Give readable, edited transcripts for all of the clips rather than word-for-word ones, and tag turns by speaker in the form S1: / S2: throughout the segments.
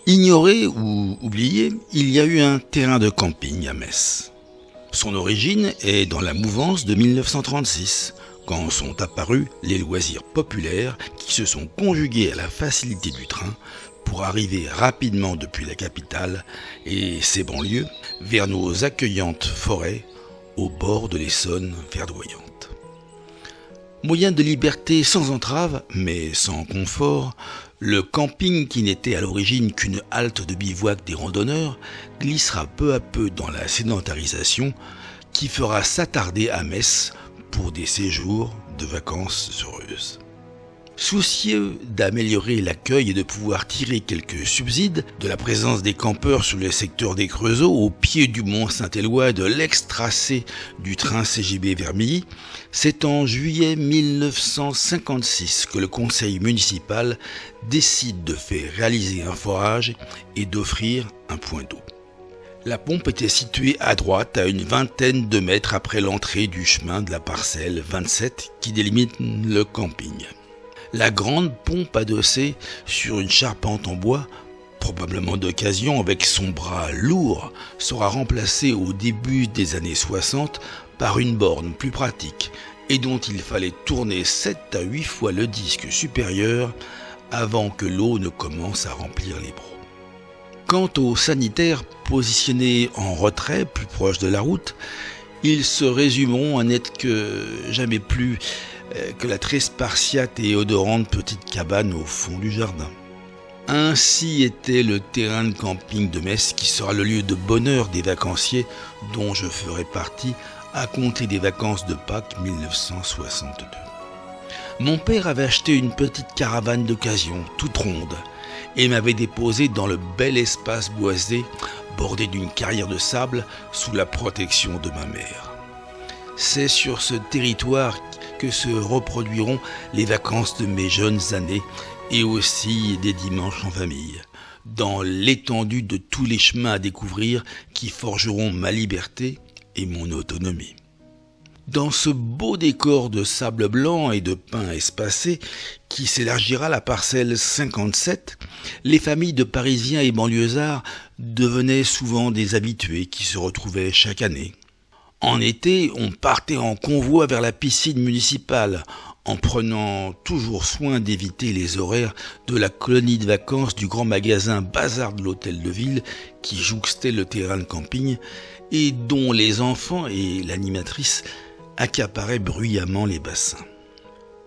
S1: Ignoré ou oublié, il y a eu un terrain de camping à Metz. Son origine est dans la mouvance de 1936, quand sont apparus les loisirs populaires qui se sont conjugués à la facilité du train pour arriver rapidement depuis la capitale et ses banlieues vers nos accueillantes forêts au bord de l'Essonne verdoyante. Moyen de liberté sans entrave, mais sans confort, le camping qui n'était à l'origine qu'une halte de bivouac des randonneurs glissera peu à peu dans la sédentarisation qui fera s'attarder à Metz pour des séjours de vacances heureuses. Soucieux d'améliorer l'accueil et de pouvoir tirer quelques subsides de la présence des campeurs sur le secteur des Creusot au pied du mont Saint-Éloi et de l'ex-tracé du train CGB Vermilly, c'est en juillet 1956 que le conseil municipal décide de faire réaliser un forage et d'offrir un point d'eau. La pompe était située à droite, à une vingtaine de mètres après l'entrée du chemin de la parcelle 27 qui délimite le camping. La grande pompe adossée sur une charpente en bois, probablement d'occasion avec son bras lourd, sera remplacée au début des années 60 par une borne plus pratique et dont il fallait tourner 7 à 8 fois le disque supérieur avant que l'eau ne commence à remplir les brocs. Quant aux sanitaires positionnés en retrait, plus proche de la route, ils se résumeront à n'être que jamais plus que la très spartiate et odorante petite cabane au fond du jardin. Ainsi était le terrain de camping de Metz qui sera le lieu de bonheur des vacanciers dont je ferai partie à compter des vacances de Pâques 1962. Mon père avait acheté une petite caravane d'occasion, toute ronde, et m'avait déposé dans le bel espace boisé bordé d'une carrière de sable sous la protection de ma mère. C'est sur ce territoire que se reproduiront les vacances de mes jeunes années et aussi des dimanches en famille, dans l'étendue de tous les chemins à découvrir qui forgeront ma liberté et mon autonomie. Dans ce beau décor de sable blanc et de pins espacés qui s'élargira la parcelle 57, les familles de Parisiens et banlieusards devenaient souvent des habitués qui se retrouvaient chaque année. En été, on partait en convoi vers la piscine municipale, en prenant toujours soin d'éviter les horaires de la colonie de vacances du grand magasin Bazar de l'Hôtel de Ville qui jouxtait le terrain de camping et dont les enfants et l'animatrice accaparaient bruyamment les bassins.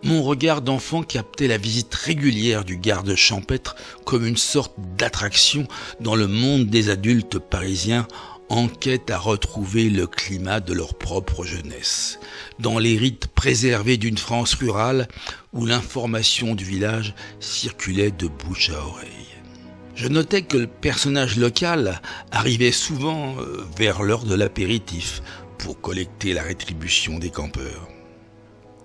S1: Mon regard d'enfant captait la visite régulière du garde champêtre comme une sorte d'attraction dans le monde des adultes parisiens en quête à retrouver le climat de leur propre jeunesse, dans les rites préservés d'une France rurale où l'information du village circulait de bouche à oreille. Je notais que le personnage local arrivait souvent vers l'heure de l'apéritif pour collecter la rétribution des campeurs.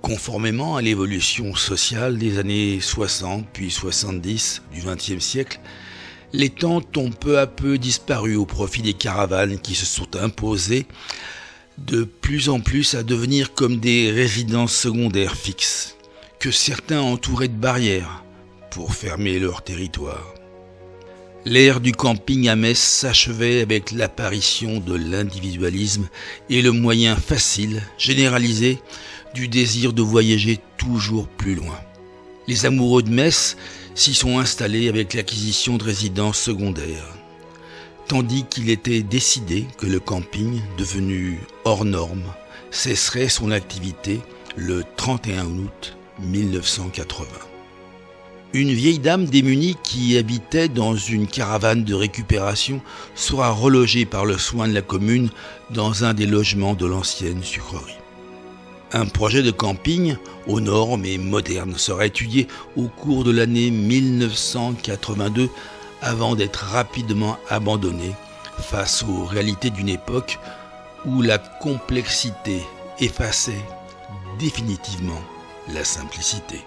S1: Conformément à l'évolution sociale des années 60 puis 70 du XXe siècle, les tentes ont peu à peu disparu au profit des caravanes qui se sont imposées de plus en plus à devenir comme des résidences secondaires fixes, que certains entouraient de barrières pour fermer leur territoire. L'ère du camping à Metz s'achevait avec l'apparition de l'individualisme et le moyen facile, généralisé, du désir de voyager toujours plus loin. Les amoureux de Metz s'y sont installés avec l'acquisition de résidences secondaires, tandis qu'il était décidé que le camping, devenu hors norme, cesserait son activité le 31 août 1980. Une vieille dame démunie qui habitait dans une caravane de récupération sera relogée par le soin de la commune dans un des logements de l'ancienne sucrerie. Un projet de camping aux normes et modernes sera étudié au cours de l'année 1982 avant d'être rapidement abandonné face aux réalités d'une époque où la complexité effaçait définitivement la simplicité.